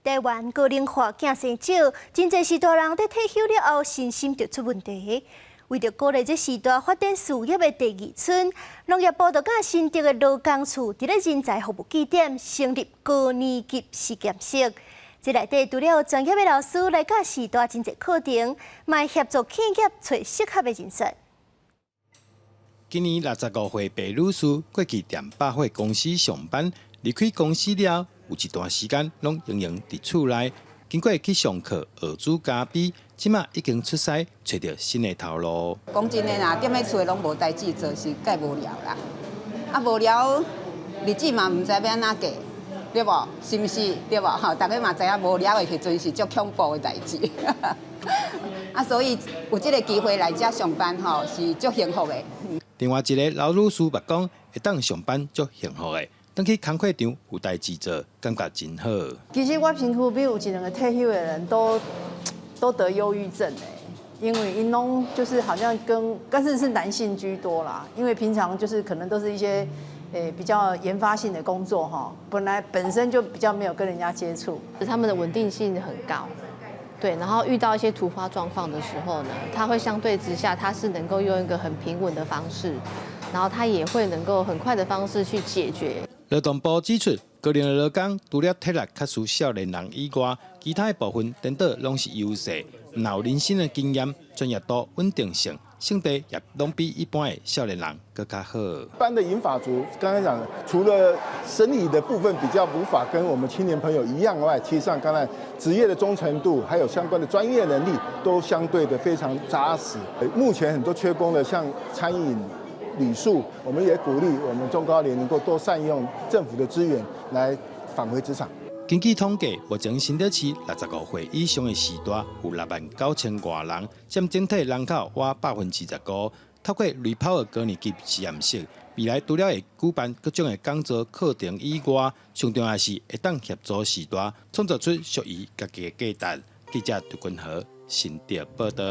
台湾高龄化囝生少，真侪时代人在退休了后身心就出问题。为着鼓励这时代发展事业的第二春，农业部就甲新竹的劳工处伫咧人才服务据点成立高年级实验室。这内底除了有专业的老师来教时代真侪课程，嘛协助企业找适合的人才。今年65岁白女士过去在百货公司上班，离开公司了，有一段时间拢闲闲伫厝内。经过去上课学煮咖啡，即马已经出师，找到新的头路。讲真诶啦，踮咧厝拢无代志做，是介无聊啦。啊，无聊，日子嘛毋知要安怎过，对无？是毋是？对无？吼，大家嘛知影无聊的时阵是足恐怖的代志。啊，所以有即个机会来遮上班吼，是足幸福的。另外一个老女士目讲，会当上班足幸福的，当去工课场有代志做，感觉真好。其实我身躯边有一两个退休的人都得忧郁症因为因拢就是好像但是男性居多啦，因为平常就是可能都是一些比较研发性的工作哈，本身就比较没有跟人家接触，他们的稳定性很高。对，然后遇到一些突发状况的时候呢，他会相对之下，他是能够用一个很平稳的方式，然后他也会能够很快的方式去解决。劳动部指出，高龄的劳工除了体力较输少年人以外，其他的部分颠倒拢是优势，有人生的经验、专业度、稳定性，性地也拢比一般的少年人更加好。一般的银发族，刚才讲，除了生理的部分比较无法跟我们青年朋友一样外，其实上刚才职业的忠诚度，还有相关的专业能力，都相对的非常扎实。目前很多缺工的，像餐饮、旅宿，我们也鼓励我们中高龄能够多善用政府的资源来返回职场。根据统计，目前新竹市65岁以上的时代有69000多人，占整体人口约25%。透过雷泡的高年级实验室，未来除了会举办各种的讲座课程以外，上重要的是会当协助时代创造出属于家己的价值。记者杜君和新竹报道。